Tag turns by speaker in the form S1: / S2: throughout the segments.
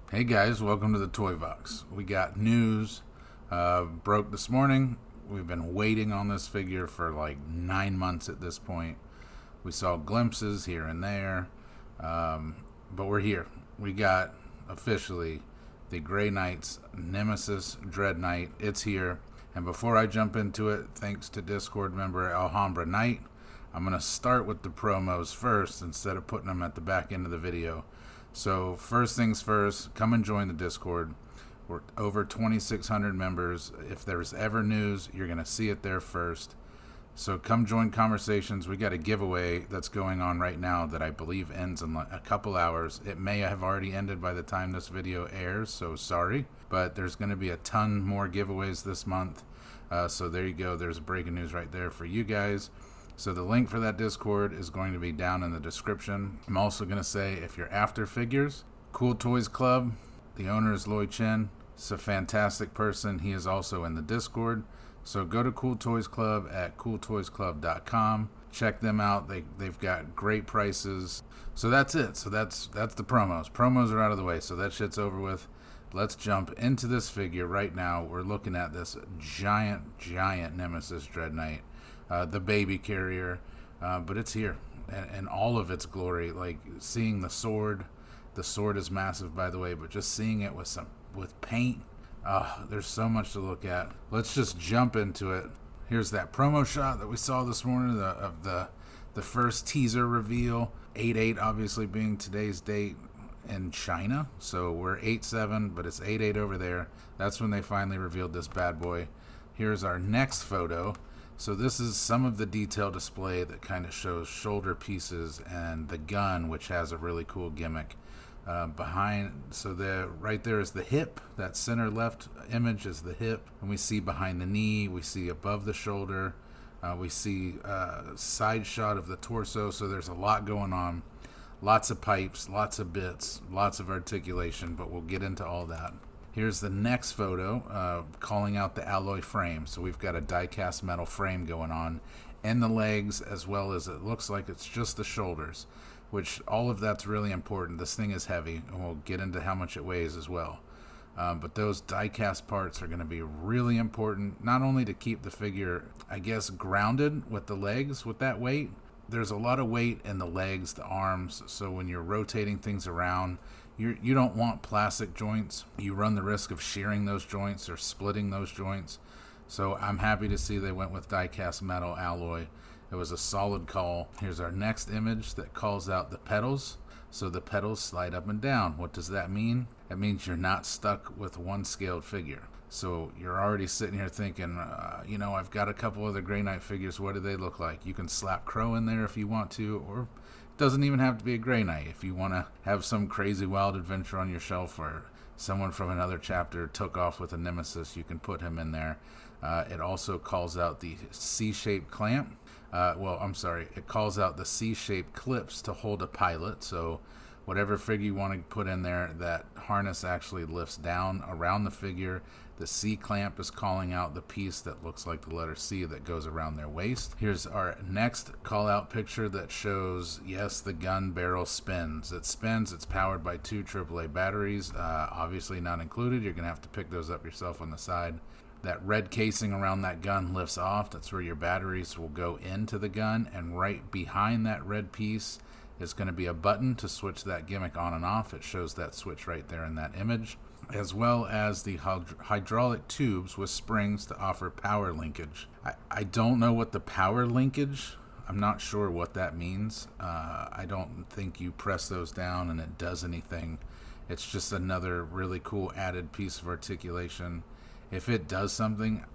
S1: Hey guys, welcome to the Toy Box. We got news. Broke this morning. We've been waiting on this figure for like 9 months at this point. We saw glimpses here and there, but we're here. We got officially the Grey Knight's Nemesis Dreadknight. It's here. And before I jump into it, thanks to Discord member Alhambra Knight, I'm going to start with the promos first instead of putting them at the back end of the video. So first things first, come and join the Discord. We're over 2,600 members. If there's ever news, you're going to see it there first. So come join conversations. We got a giveaway that's going on right now that I believe ends in a couple hours. It may have already ended by the time this video airs, so sorry. But there's going to be a ton more giveaways this month. So there you go. There's breaking news right there for you guys. So the link for that Discord is going to be down in the description. I'm also going to say, if you're after figures, Cool Toys Club, the owner is Lloyd Chen. He's a fantastic person. He is also in the Discord. So go to Cool Toys Club at cooltoysclub.com. Check them out. They've got great prices. So that's it. So that's the promos. Promos are out of the way, so that shit's over with. Let's jump into this figure right now. We're looking at this giant Nemesis Dreadknight. The baby carrier, but it's here and all of its glory. Like seeing the sword is massive, by the way, but just seeing it with paint, there's so much to look at. Let's just jump into it. Here's that promo shot that we saw this morning of the first teaser reveal. 8/8 obviously being today's date in China, so we're 8/7, but it's 8/8 over there. That's when they finally revealed this bad boy. Here's our next photo. So this is some of the detail display that kind of shows shoulder pieces and the gun, which has a really cool gimmick behind. So right there is the hip. That center left image is the hip, and we see behind the knee. We see above the shoulder. We see side shot of the torso. So there's a lot going on. Lots of pipes, lots of bits, lots of articulation. But we'll get into all that. Here's the next photo, calling out the alloy frame. So we've got a die-cast metal frame going on in the legs, as well as it looks like it's just the shoulders, which all of that's really important. This thing is heavy, and we'll get into how much it weighs as well. But those die-cast parts are going to be really important, not only to keep the figure, I guess, grounded with the legs with that weight. There's a lot of weight in the legs, the arms, so when you're rotating things around, you don't want plastic joints. You run the risk of shearing those joints or splitting those joints. So I'm happy to see they went with die-cast metal alloy. It was a solid call. Here's our next image that calls out the pedals. So the pedals slide up and down. What does that mean? It means you're not stuck with one scaled figure. So you're already sitting here thinking, I've got a couple other Grey Knight figures. What do they look like? You can slap Crow in there if you want to, or it doesn't even have to be a Grey Knight. If you want to have some crazy wild adventure on your shelf where someone from another chapter took off with a Nemesis, you can put him in there. It also calls out the C-shaped clamp. It calls out the C-shaped clips to hold a pilot. So whatever figure you want to put in there, that harness actually lifts down around the figure. The C clamp is calling out the piece that looks like the letter C that goes around their waist. Here's our next call out picture that shows, yes, the gun barrel spins. It spins. It's powered by 2 AAA batteries, obviously not included. You're going to have to pick those up yourself on the side. That red casing around that gun lifts off. That's where your batteries will go into the gun, and right behind that red piece is going to be a button to switch that gimmick on and off. It shows that switch right there in that image, as well as the hydraulic tubes with springs to offer power linkage. I don't know what the power linkage, I'm not sure what that means. I don't think you press those down and it does anything. It's just another really cool added piece of articulation. If it does something,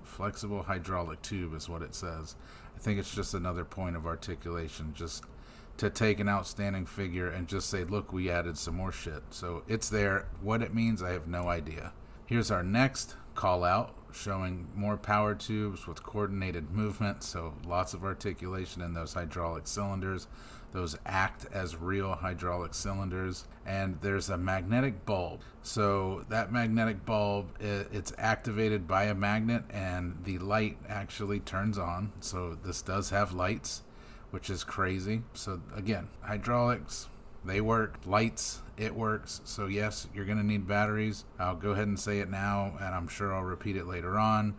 S1: flexible hydraulic tube is what it says. I think it's just another point of articulation, just to take an outstanding figure and just say, look, we added some more shit. So it's there. What it means, I have no idea. Here's our next call out, showing more power tubes with coordinated movement. So lots of articulation in those hydraulic cylinders. Those act as real hydraulic cylinders. And there's a magnetic bulb. So that magnetic bulb, it's activated by a magnet, and the light actually turns on. So this does have lights, which is crazy. So again, hydraulics, They work. Lights, it works. So yes, you're going to need batteries. I'll go ahead and say it now, and I'm sure I'll repeat it later on.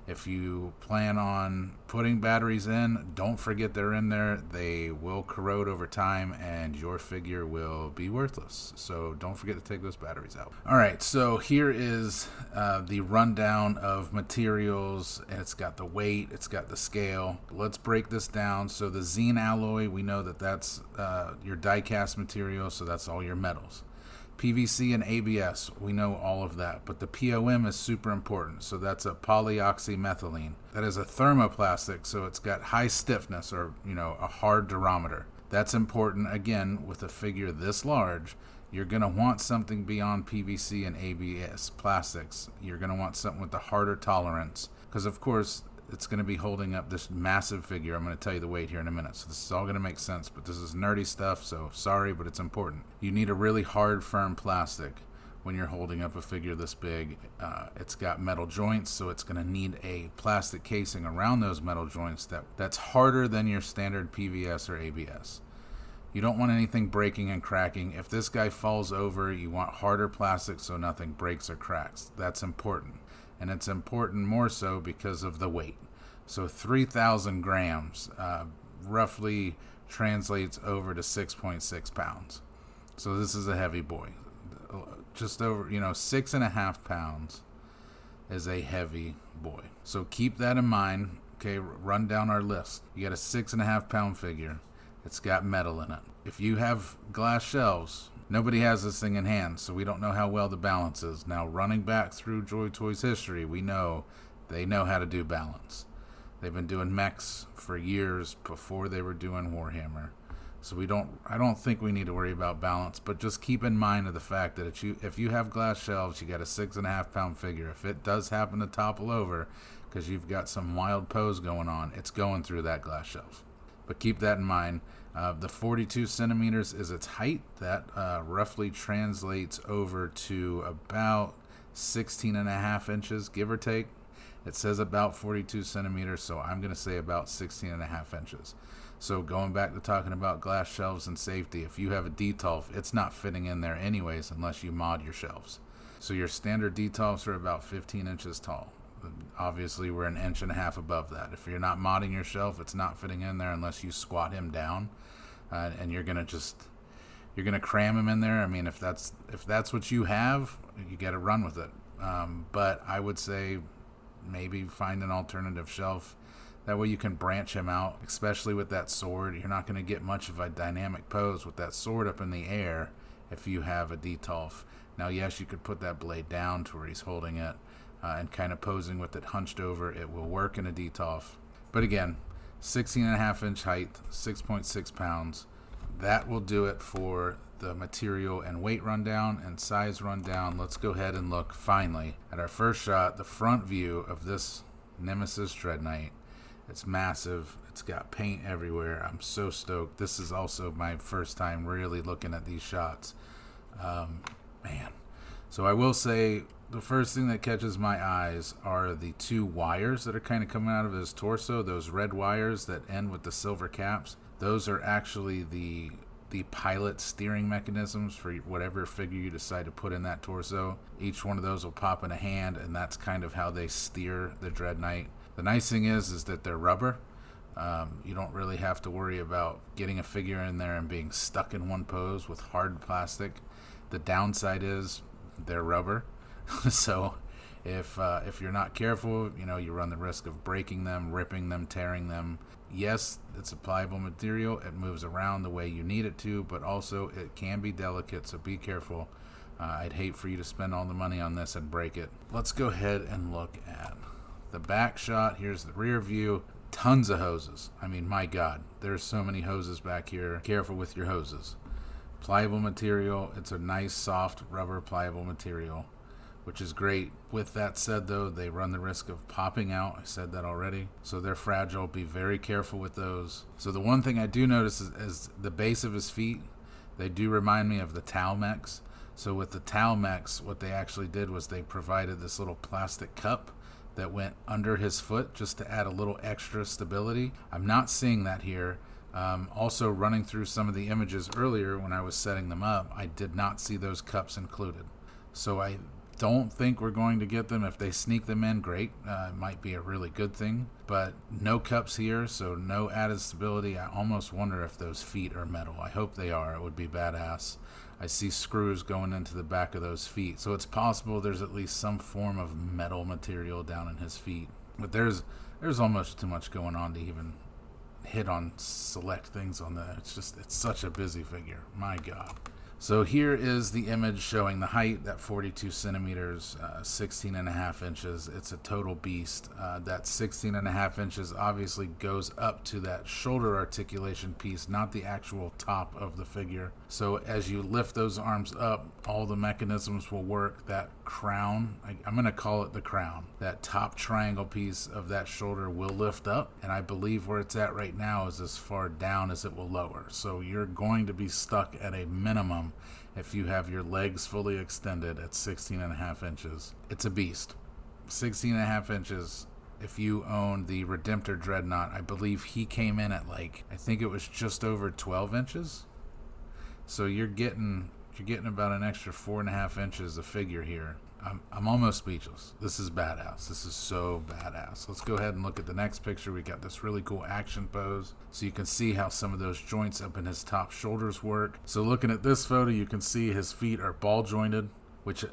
S1: If you plan on putting batteries in, don't forget they're in there. They will corrode over time, and your figure will be worthless. So don't forget to take those batteries out. All right, so here is the rundown of materials. It's got the weight, it's got the scale. Let's break this down. So the Zine alloy, we know that that's your die-cast material, so that's all your metals. PVC and ABS, we know all of that, but the POM is super important. So that's a polyoxymethylene. That is a thermoplastic, so it's got high stiffness, or a hard durometer. That's important. Again, with a figure this large, you're going to want something beyond PVC and ABS plastics. You're going to want something with a harder tolerance, because of course it's going to be holding up this massive figure. I'm going to tell you the weight here in a minute, so this is all going to make sense, but this is nerdy stuff, so sorry, but it's important. You need a really hard, firm plastic when you're holding up a figure this big. It's got metal joints, so it's going to need a plastic casing around those metal joints that's harder than your standard PVS or ABS. You don't want anything breaking and cracking. If this guy falls over, you want harder plastic so nothing breaks or cracks. That's important. And it's important more so because of the weight. So 3,000 grams roughly translates over to 6.6 pounds. So this is a heavy boy. Just over, 6.5 pounds is a heavy boy. So keep that in mind. Okay, run down our list. You got a 6.5 pound figure. It's got metal in it. If you have glass shelves, nobody has this thing in hand, so we don't know how well the balance is. Now, running back through Joy Toys history, we know they know how to do balance. They've been doing mechs for years before they were doing Warhammer. So I don't think we need to worry about balance, but just keep in mind of the fact that if you have glass shelves, you got a 6.5 pound figure. If it does happen to topple over because you've got some wild pose going on, it's going through that glass shelf. But keep that in mind. The 42 centimeters is its height. That roughly translates over to about 16.5 inches, give or take. It says about 42 centimeters, so I'm going to say about 16.5 inches. So going back to talking about glass shelves and safety, if you have a detolf, it's not fitting in there anyways unless you mod your shelves. So your standard detolfs are about 15 inches tall. Obviously, we're 1.5 inches above that. If you're not modding your shelf, it's not fitting in there unless you squat him down, and you're gonna cram him in there. I mean, if that's what you have, you got to run with it. But I would say maybe find an alternative shelf. That way you can branch him out, especially with that sword. You're not going to get much of a dynamic pose with that sword up in the air if you have a detolf. Now, yes, you could put that blade down to where he's holding it and kind of posing with it hunched over. It will work in a detolf. But again, 16.5 inch height, 6.6 pounds. That will do it for the material and weight rundown and size rundown. Let's go ahead and look finally at our first shot, the front view of this Nemesis Dreadknight. It's massive. It's got paint everywhere. I'm so stoked. This is also my first time really looking at these shots. Man. So I will say the first thing that catches my eyes are the two wires that are kind of coming out of his torso. Those red wires that end with the silver caps. Those are actually the pilot steering mechanisms for whatever figure you decide to put in that torso. Each one of those will pop in a hand, and that's kind of how they steer the Dreadknight. The nice thing is that they're rubber. You don't really have to worry about getting a figure in there and being stuck in one pose with hard plastic. The downside is they're rubber. So if you're not careful, you run the risk of breaking them, ripping them, tearing them. Yes, it's a pliable material. It moves around the way you need it to, but also it can be delicate, so be careful. I'd hate for you to spend all the money on this and break it. Let's go ahead and look at the back shot. Here's the rear view. Tons of hoses. I mean, my God, there's so many hoses back here. Careful with your hoses. Pliable material. It's a nice, soft, rubber pliable material, which is great. With that said, though, they run the risk of popping out. I said that already. So they're fragile. Be very careful with those. So the one thing I do notice is the base of his feet. They do remind me of the Tau mechs. So with the Tau mechs, what they actually did was they provided this little plastic cup that went under his foot just to add a little extra stability. I'm not seeing that here. Also, running through some of the images earlier when I was setting them up, I did not see those cups included. So I don't think we're going to get them. If they sneak them in, great. It might be a really good thing. But no cups here, so no added stability. I almost wonder if those feet are metal. I hope they are. It would be badass. I see screws going into the back of those feet. So it's possible there's at least some form of metal material down in his feet. But there's almost too much going on to even hit on select things on that. It's such a busy figure. My God. So here is the image showing the height, that 42 centimeters, 16 and a half inches. It's a total beast. That 16 and a half inches obviously goes up to that shoulder articulation piece, not the actual top of the figure. So as you lift those arms up, all the mechanisms will work. That crown, I'm going to call it the crown, that top triangle piece of that shoulder will lift up. And I believe where it's at right now is as far down as it will lower. So you're going to be stuck at a minimum if you have your legs fully extended at 16 and a half inches. It's a beast. 16 and a half inches. If you own the Redemptor Dreadnought, I believe he came in at I think it was just over 12 inches. So you're getting about an extra 4.5 inches of figure here. I'm almost speechless. This is badass. This is so badass. Let's go ahead and look at the next picture. We got this really cool action pose. So you can see how some of those joints up in his top shoulders work. So looking at this photo, you can see his feet are ball jointed, which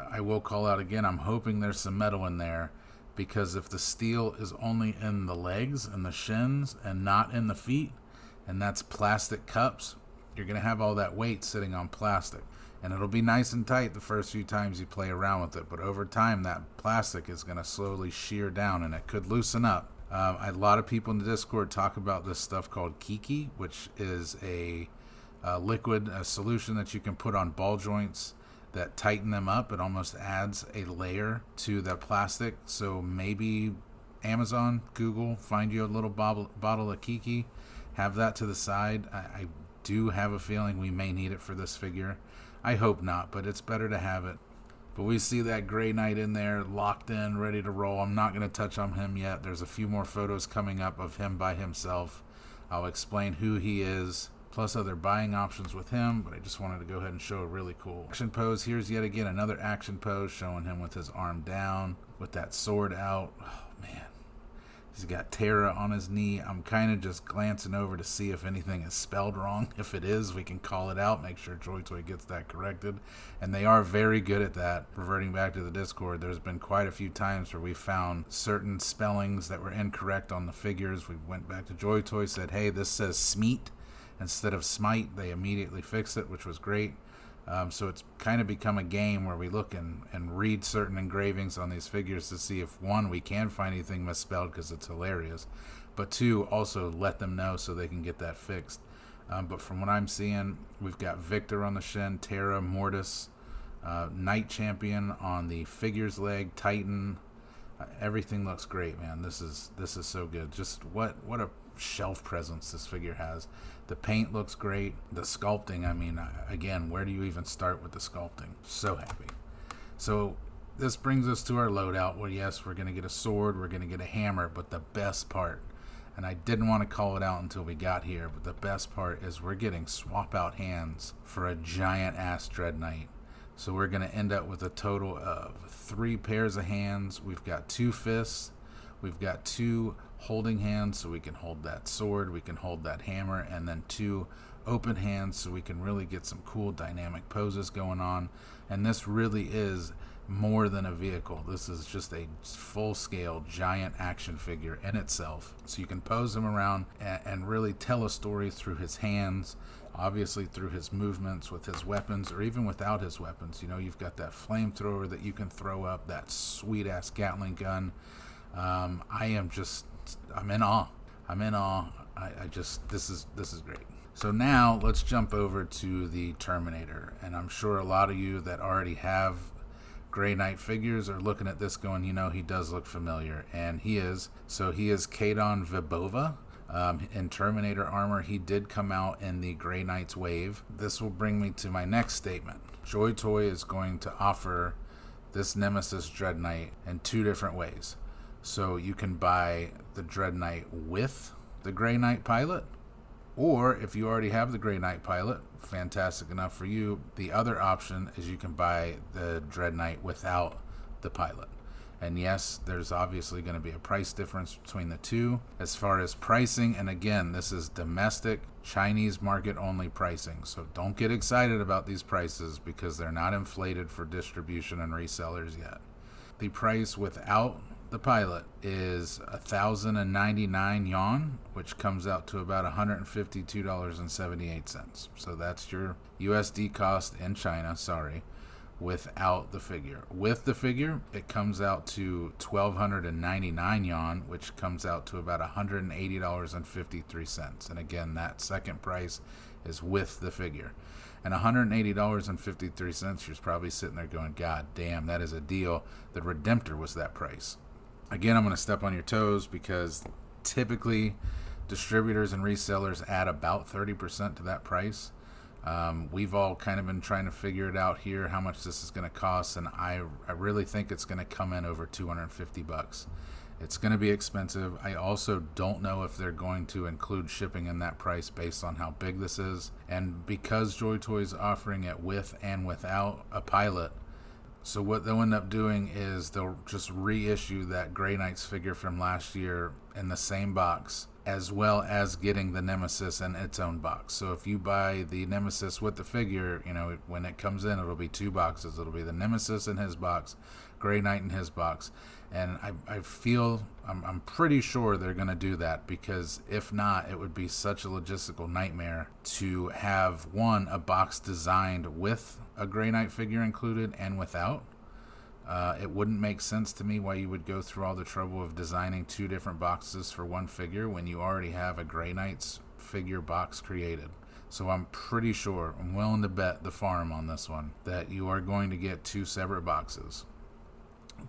S1: I will call out again. I'm hoping there's some metal in there, because if the steel is only in the legs and the shins and not in the feet, and that's plastic cups, you're going to have all that weight sitting on plastic. And it'll be nice and tight the first few times you play around with it. But over time, that plastic is going to slowly shear down, and it could loosen up. A lot of people in the Discord talk about this stuff called Kiki, which is a liquid, a solution that you can put on ball joints that tighten them up. It almost adds a layer to the plastic. So maybe Amazon, Google, find you a little bottle of Kiki. Have that to the side. I do have a feeling we may need it for this figure. I hope not, but it's better to have it. But we see that Grey Knight in there, locked in, ready to roll. I'm not going to touch on him yet. There's a few more photos coming up of him by himself. I'll explain who he is, plus other buying options with him, but I just wanted to go ahead and show a really cool action pose. Here's yet again another action pose showing him with his arm down, with that sword out. Oh, man. He's got Terra on his knee. I'm kind of just glancing over to see if anything is spelled wrong. If it is, we can call it out, make sure Joy Toy gets that corrected. And they are very good at that. Reverting back to the Discord, there's been quite a few times where we found certain spellings that were incorrect on the figures. We went back to Joy Toy, said, hey, this says Smeet instead of Smite. They immediately fixed it, which was great. So it's kind of become a game where we look and read certain engravings on these figures to see if, one, we can find anything misspelled because it's hilarious, but two, also let them know so they can get that fixed. But from what I'm seeing, we've got Victor on the shin, Terra, Mortis, Knight Champion on the figures leg, Titan. Everything looks great, man. This is so good. Just what a shelf presence this figure has. The paint looks great. The sculpting, I mean, again, where do you even start with the sculpting? So happy. So this brings us to our loadout. Well, yes, we're going to get a sword, we're going to get a hammer, but the best part, and I didn't want to call it out until we got here, but the best part is we're getting swap out hands for a giant ass Dreadknight. So we're going to end up with a total of 3 pairs of hands. We've got 2 fists. We've got 2 holding hands, so we can hold that sword, we can hold that hammer, and then 2 open hands so we can really get some cool dynamic poses going on. And this really is more than a vehicle. This is just a full-scale giant action figure in itself. So you can pose him around and really tell a story through his hands, obviously through his movements with his weapons, or even without his weapons. You know, you've got that flamethrower that you can throw up, that sweet-ass Gatling gun. I'm in awe. This is great. So now let's jump over to the Terminator. And I'm sure a lot of you that already have Grey Knight figures are looking at this going, you know, he does look familiar. And he is. So he is Kadon Vibova. In Terminator armor, he did come out in the Grey Knight's wave. This will bring me to my next statement. Joy Toy is going to offer this Nemesis Dreadknight in 2 different ways. So you can buy the Dreadknight with the Grey Knight pilot, Or if you already have the Grey Knight pilot, fantastic enough for you. The other option is you can buy the Dreadknight without the pilot. And yes, there's obviously going to be a price difference between the two. As far as pricing, and again, this is domestic, Chinese market only pricing. So don't get excited about these prices because they're not inflated for distribution and resellers yet. The price without the pilot is 1,099 yuan, which comes out to about $152.78. So that's your USD cost in China, without the figure. With the figure, it comes out to 1,299 yuan, which comes out to about $180.53. And again, that second price is with the figure. And $180.53, you're probably sitting there going, God damn, that is a deal. The Redemptor was that price. Again, I'm going to step on your toes because typically distributors and resellers add about 30% to that price. We've all kind of been trying to figure it out here, how much this is going to cost, and I really think it's going to come in over $250. It's going to be expensive. I also don't know if they're going to include shipping in that price based on how big this is. And because Joy Toy is offering it with and without a pilot, so what they'll end up doing is they'll just reissue that Grey Knight's figure from last year in the same box, as well as getting the Nemesis in its own box. So if you buy the Nemesis with the figure, when it comes in, it'll be two boxes. It'll be the Nemesis in his box, Grey Knight in his box. And I'm pretty sure they're going to do that, because if not, it would be such a logistical nightmare to have, one, a box designed with a Grey Knight figure included and without. It wouldn't make sense to me why you would go through all the trouble of designing two different boxes for one figure when you already have a Grey Knight's figure box created. So I'm pretty sure, I'm willing to bet the farm on this one, that you are going to get two separate boxes.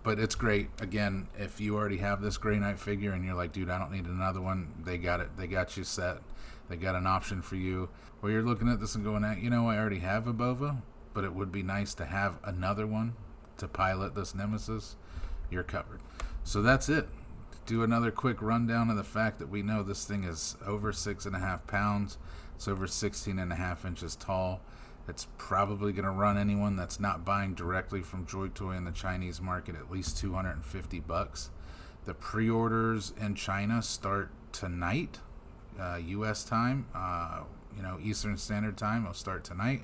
S1: But it's great. Again, if you already have this Grey Knight figure and you're like, dude, I don't need another one, they got it. They got you set. They got an option for you. Or you're looking at this and going, I already have a Bova, but it would be nice to have another one to pilot this Nemesis. You're covered. So that's it. Do another quick rundown of the fact that we know this thing is over 6.5 pounds. It's over 16.5 inches tall. It's probably going to run anyone that's not buying directly from Joy Toy in the Chinese market at least $250. The pre-orders in China start tonight, U.S. time. Eastern Standard Time will start tonight.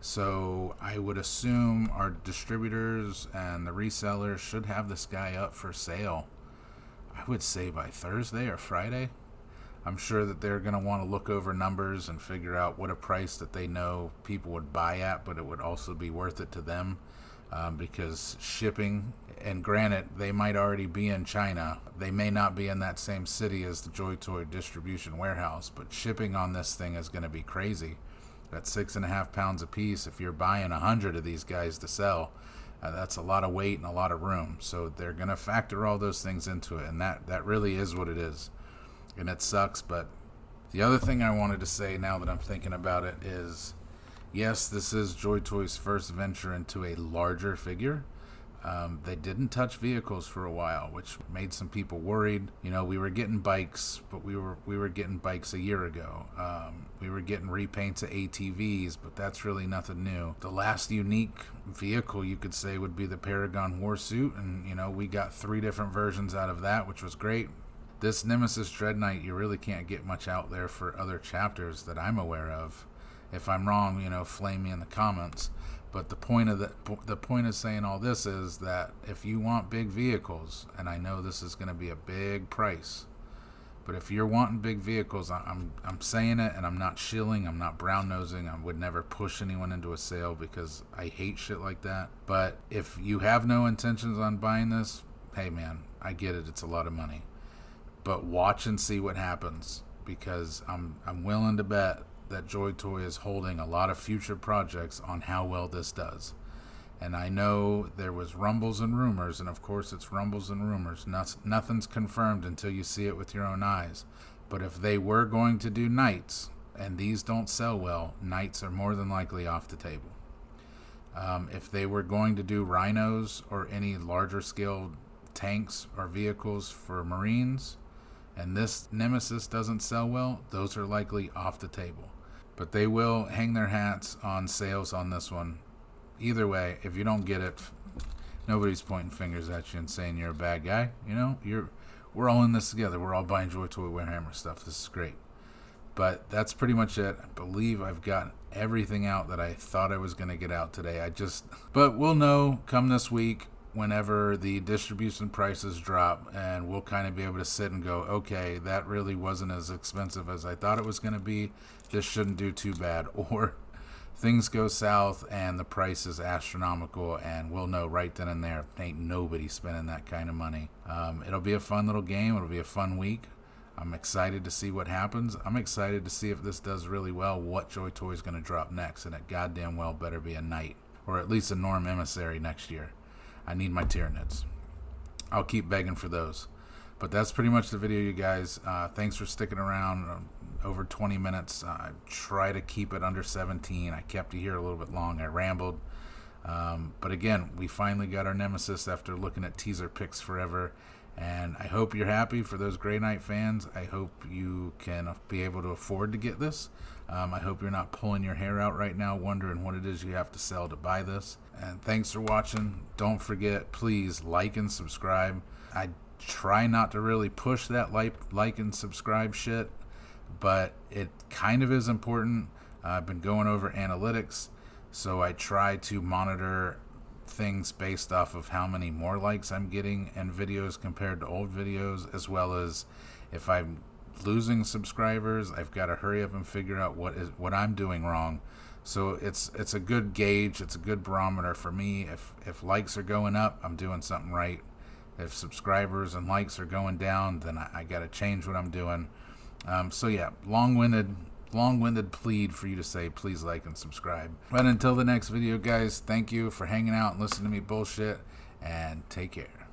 S1: So I would assume our distributors and the resellers should have this guy up for sale, I would say by Thursday or Friday. I'm sure that they're going to want to look over numbers and figure out what a price that they know people would buy at, but it would also be worth it to them, because shipping, and granted, they might already be in China. They may not be in that same city as the Joy Toy distribution warehouse, but shipping on this thing is going to be crazy. At 6.5 pounds a piece, if you're buying 100 of these guys to sell, that's a lot of weight and a lot of room. So they're going to factor all those things into it, and that really is what it is. And it sucks, but the other thing I wanted to say now that I'm thinking about it is, yes, this is Joy Toy's first venture into a larger figure. They didn't touch vehicles for a while, which made some people worried. We were getting bikes, but we were getting bikes a year ago. We were getting repaints of ATVs, but that's really nothing new. The last unique vehicle, you could say, would be the Paragon Warsuit, and we got 3 different versions out of that, which was great. This Nemesis Dreadknight, you really can't get much out there for other chapters that I'm aware of. If I'm wrong, flame me in the comments. But the point of saying all this is that if you want big vehicles, and I know this is going to be a big price, but if you're wanting big vehicles, I'm saying it, and I'm not shilling, I'm not brown nosing. I would never push anyone into a sale because I hate shit like that. But if you have no intentions on buying this, hey man, I get it. It's a lot of money. But watch and see what happens, because I'm willing to bet that Joy Toy is holding a lot of future projects on how well this does. And I know there was rumbles and rumors, and of course it's rumbles and rumors. Nothing's confirmed until you see it with your own eyes. But if they were going to do Knights, and these don't sell well, Knights are more than likely off the table. If they were going to do Rhinos or any larger scale tanks or vehicles for Marines, and this Nemesis doesn't sell well, those are likely off the table. But they will hang their hats on sales on this one. Either way, if you don't get it, nobody's pointing fingers at you and saying you're a bad guy. You know, we're all in this together. We're all buying Joy Toy Warhammer stuff. This is great. But that's pretty much it. I believe I've got everything out that I thought I was going to get out today. But we'll know come this week whenever the distribution prices drop, and we'll kind of be able to sit and go, okay, that really wasn't as expensive as I thought it was going to be. This shouldn't do too bad. Or things go south and the price is astronomical, and we'll know right then and there. Ain't nobody spending that kind of money. It'll be a fun little game. It'll be a fun week. I'm excited to see what happens. I'm excited to see if this does really well, what Joy Toy is going to drop next, and it goddamn well better be a knight, or at least a Norm Emissary next year. I need my Tyranids. I'll keep begging for those. But that's pretty much the video, you guys. Thanks for sticking around. Over 20 minutes. I try to keep it under 17. I kept you here a little bit long. I rambled. But again, we finally got our Nemesis after looking at teaser pics forever. And I hope you're happy. For those Grey Knight fans, I hope you can be able to afford to get this. I hope you're not pulling your hair out right now wondering what it is you have to sell to buy this. And thanks for watching. Don't forget, please like and subscribe. I try not to really push that like and subscribe shit, but it kind of is important. I've been going over analytics, so I try to monitor things based off of how many more likes I'm getting in videos compared to old videos, as well as if I'm losing subscribers, I've got to hurry up and figure out what I'm doing wrong. So it's a good gauge, it's a good barometer for me. If likes are going up, I'm doing something right. If subscribers and likes are going down, then I got to change what I'm doing. So yeah, long-winded plead for you to say please like and subscribe. But until the next video, guys, thank you for hanging out and listening to me bullshit, and take care.